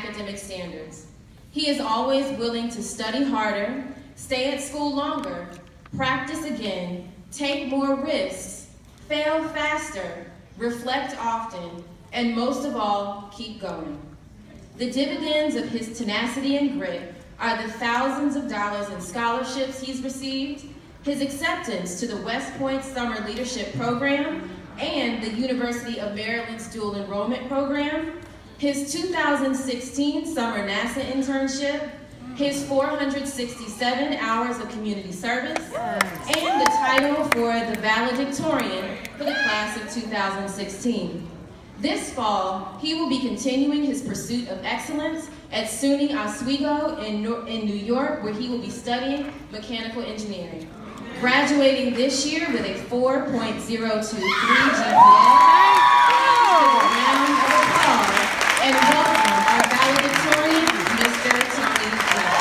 academic standards. He is always willing to study harder, stay at school longer, practice again, take more risks, fail faster, reflect often, and most of all, keep going. The dividends of his tenacity and grit are the thousands of dollars in scholarships he's received, his acceptance to the West Point Summer Leadership Program and the University of Maryland's Dual Enrollment Program, his 2016 Summer NASA internship, his 467 hours of community service, and the title for the valedictorian for the class of 2016. This fall, he will be continuing his pursuit of excellence at SUNY Oswego in New York, where he will be studying mechanical engineering. Graduating this year with a 4.023 GPA. Give a round of applause and welcome our valedictorian, Mr. Tommy Black.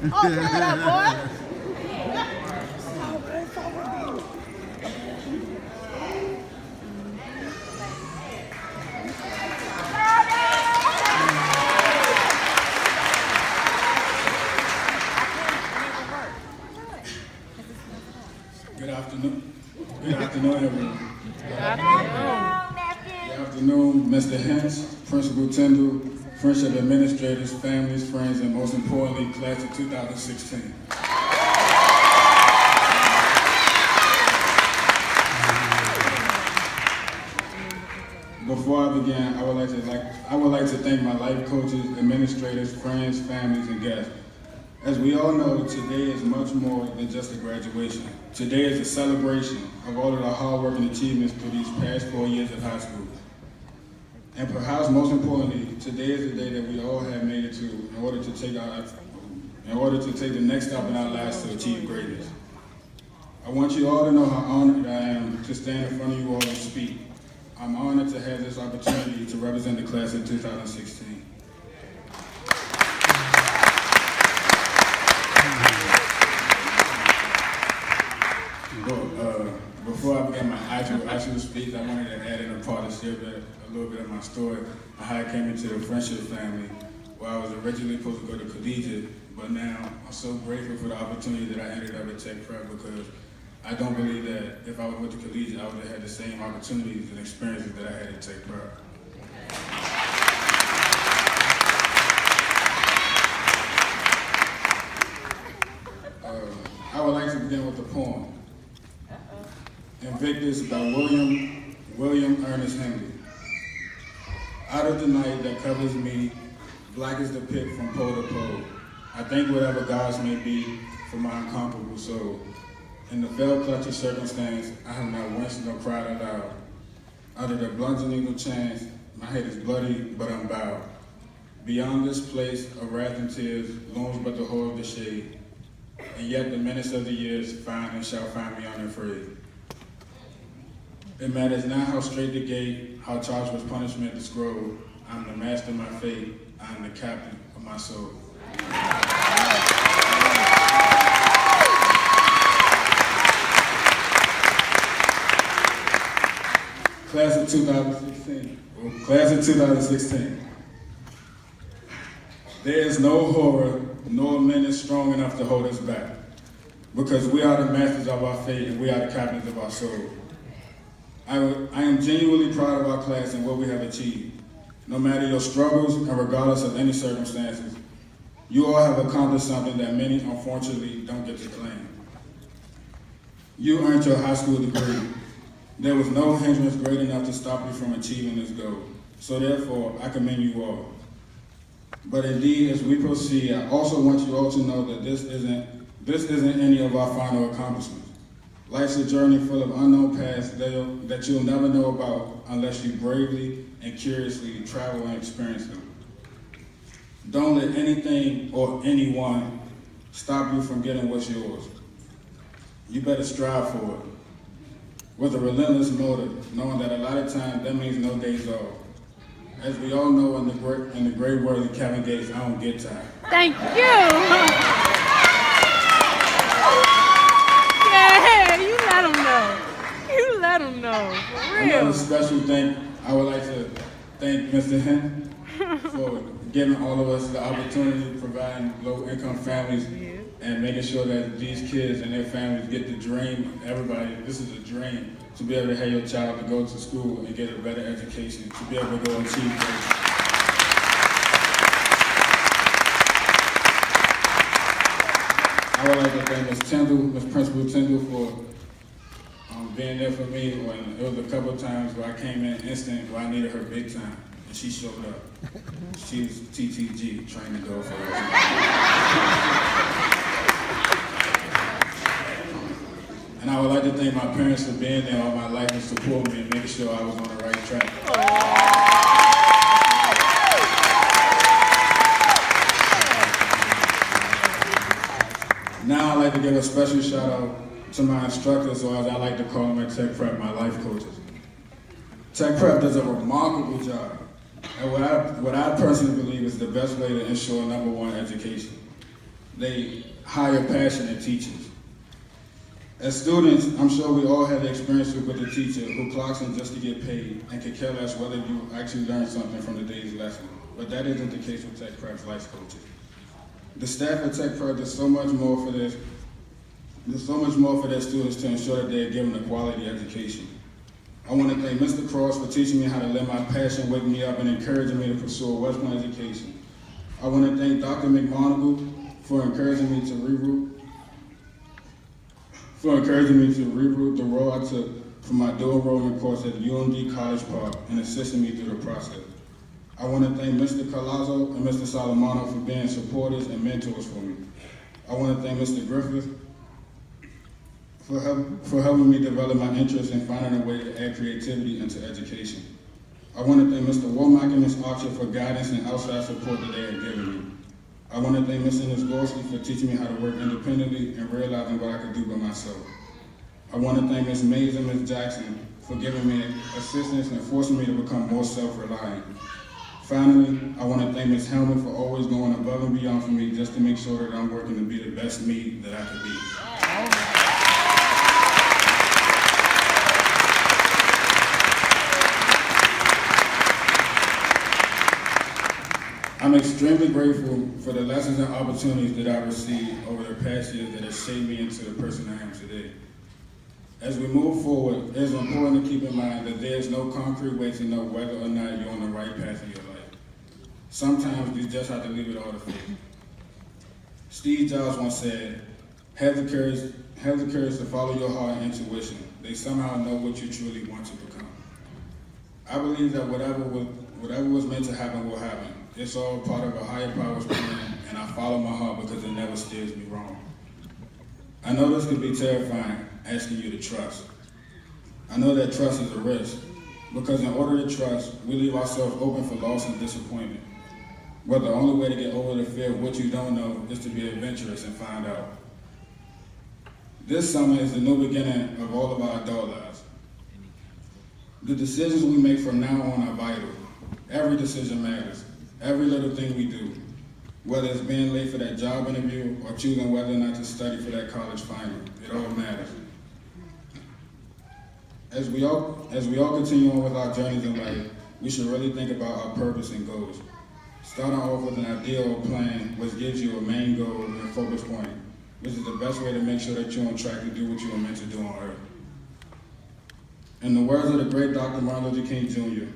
Oh, give it up, boy. Good afternoon. Good afternoon, everyone. Good afternoon, nephew. Good afternoon, Mr. Hens, Principal Tyndall, Friendship Administrators, families, friends, and most importantly, class of 2016. Before I begin, I would like to thank my life coaches, administrators, friends, families, and guests. As we all know, today is much more than just a graduation. Today is a celebration of all of the hard work and achievements through these past 4 years of high school. And perhaps most importantly, today is the day that we all have made it to in order to take the next step in our lives to achieve greatness. I want you all to know how honored I am to stand in front of you all and speak. I'm honored to have this opportunity to represent the class of 2016. Before I begin my actual speech, I wanted to add in a part to share a little bit of my story, how I came into the Friendship family, where I was originally supposed to go to collegiate, but now I'm so grateful for the opportunity that I ended up at Tech Prep, because I don't believe that if I went to collegiate, I would have had the same opportunities and experiences that I had at Tech Prep. I would like to begin with a poem. Invictus by William Ernest Henley. Out of the night that covers me, black as the pit from pole to pole, I thank whatever gods may be for my incomparable soul. In the fell clutch of circumstance, I have not winced nor cried aloud. Under the bludgeoning of chance, my head is bloody, but I'm bowed. Beyond this place of wrath and tears looms but the horror of the shade, and yet the menace of the years find and shall find me unafraid. It matters not how straight the gate, how charged with punishment the scroll. I'm the master of my fate, I am the captain of my soul. Class of 2016. There is no horror, nor menace strong enough to hold us back, because we are the masters of our fate and we are the captains of our soul. I am genuinely proud of our class and what we have achieved. No matter your struggles and regardless of any circumstances, you all have accomplished something that many unfortunately don't get to claim. You earned your high school degree. There was no hindrance great enough to stop you from achieving this goal. So therefore, I commend you all. But indeed, as we proceed, I also want you all to know that this isn't any of our final accomplishments. Life's a journey full of unknown paths that you'll never know about unless you bravely and curiously travel and experience them. Don't let anything or anyone stop you from getting what's yours. You better strive for it with a relentless motive, knowing that a lot of times that means no days off. As we all know, in the great words of Kevin Gates, I don't get tired. Thank you. Yeah, you let him know. You let him know. For real. Another special thing, I would like to thank Mr. Henn for giving all of us the opportunity, providing low-income families, and making sure that these kids and their families get the dream. Everybody, this is a dream, to be able to have your child to go to school and get a better education, to be able to go achieve things. I would like to thank Ms. Tyndall, Ms. Principal Tyndall, for being there for me when it was a couple of times where I came in instant where I needed her big time, and she showed up. She was TTG, trying to go for her. And I would like to thank my parents for being there all my life and supporting me and making sure I was on the right track. Now I'd like to give a special shout out to my instructors, or as I like to call them at Tech Prep, my life coaches. Tech Prep does a remarkable job, and what I personally believe is the best way to ensure #1 education. They hire passionate teachers. As students, I'm sure we all have the experience with a teacher who clocks in just to get paid and could care less whether you actually learned something from the day's lesson. But that isn't the case with Tech Prep's life coaches. The staff at Tech Prep does so much more for this. There's so much more for their students to ensure that they're given a quality education. I want to thank Mr. Cross for teaching me how to let my passion wake me up and encouraging me to pursue a West Point education. I want to thank Dr. McMonagle for encouraging me to reroute the role I took for my dual enrollment course at UMD College Park and assisting me through the process. I want to thank Mr. Calazzo and Mr. Salamano for being supporters and mentors for me. I want to thank Mr. Griffith for helping me develop my interest in finding a way to add creativity into education. I want to thank Mr. Womack and Ms. Archer for guidance and outside support that they have given me. I want to thank Mr. Nisgorski for teaching me how to work independently and realizing what I could do by myself. I want to thank Ms. Mays and Ms. Jackson for giving me assistance and forcing me to become more self-reliant. Finally, I want to thank Ms. Helmut for always going above and beyond for me just to make sure that I'm working to be the best me that I could be. I'm extremely grateful for the lessons and opportunities that I've received over the past years that have shaped me into the person I am today. As we move forward, it is important to keep in mind that there is no concrete way to know whether or not you're on the right path in your life. Sometimes you just have to leave it all to fate. Steve Jobs once said, have the courage to follow your heart and intuition. They somehow know what you truly want to become. I believe that whatever was meant to happen will happen. It's all part of a higher power's plan, and I follow my heart because it never steers me wrong. I know this can be terrifying, asking you to trust. I know that trust is a risk, because in order to trust, we leave ourselves open for loss and disappointment. But the only way to get over the fear of what you don't know is to be adventurous and find out. This summer is the new beginning of all of our adult lives. The decisions we make from now on are vital. Every decision matters. Every little thing we do, whether it's being late for that job interview or choosing whether or not to study for that college final, it all matters. As we all continue on with our journeys in life, we should really think about our purpose and goals. Starting off with an ideal or plan, which gives you a main goal and focus point, which is the best way to make sure that you're on track to do what you were meant to do on Earth. In the words of the great Dr. Martin Luther King Jr.,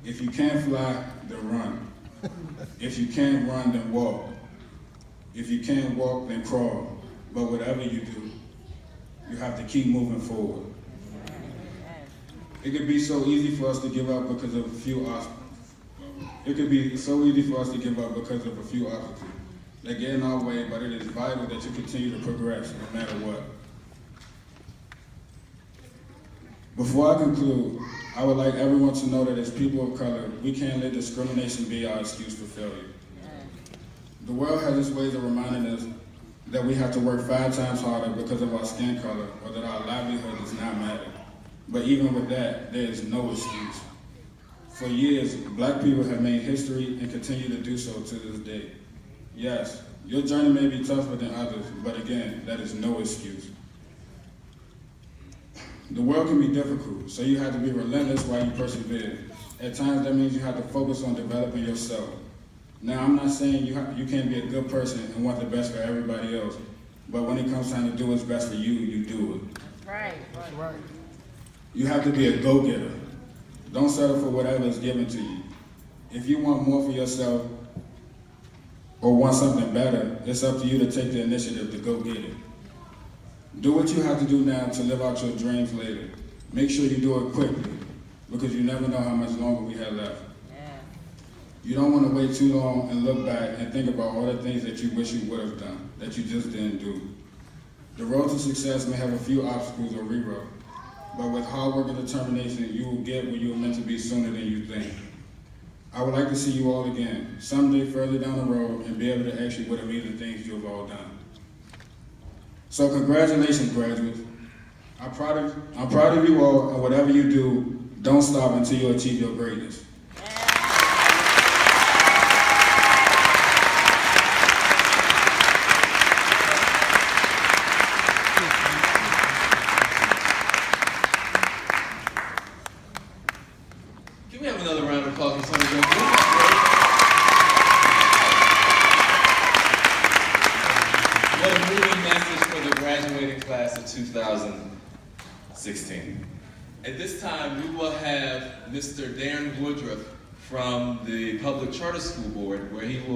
if you can't fly, then run. If you can't run, then walk. If you can't walk, then crawl. But whatever you do, you have to keep moving forward. It could be so easy for us to give up because of a few obstacles. It could be so easy for us to give up because of a few obstacles that get in our way, but it is vital that you continue to progress no matter what. Before I conclude, I would like everyone to know that as people of color, we can't let discrimination be our excuse for failure. The world has its ways of reminding us that we have to work 5 times harder because of our skin color or that our livelihood does not matter. But even with that, there is no excuse. For years, black people have made history and continue to do so to this day. Yes, your journey may be tougher than others, but again, that is no excuse. The world can be difficult, so you have to be relentless while you persevere. At times, that means you have to focus on developing yourself. Now, I'm not saying you can't be a good person and want the best for everybody else, but when it comes time to do what's best for you, you do it. Right. That's right. You have to be a go-getter. Don't settle for whatever is given to you. If you want more for yourself or want something better, it's up to you to take the initiative to go get it. Do what you have to do now to live out your dreams later. Make sure you do it quickly, because you never know how much longer we have left. Yeah. You don't want to wait too long and look back and think about all the things that you wish you would have done, that you just didn't do. The road to success may have a few obstacles or reroutes, but with hard work and determination, you will get where you were meant to be sooner than you think. I would like to see you all again, someday further down the road, and be able to ask you what amazing things you have all done. So congratulations, graduates. I'm proud of you all, and whatever you do, don't stop until you achieve your greatness. Can we have another round of applause for Sonny Jones? What a moving message for the graduating class of 2016. At this time, we will have Mr. Darren Woodruff from the Public Charter School Board, where he will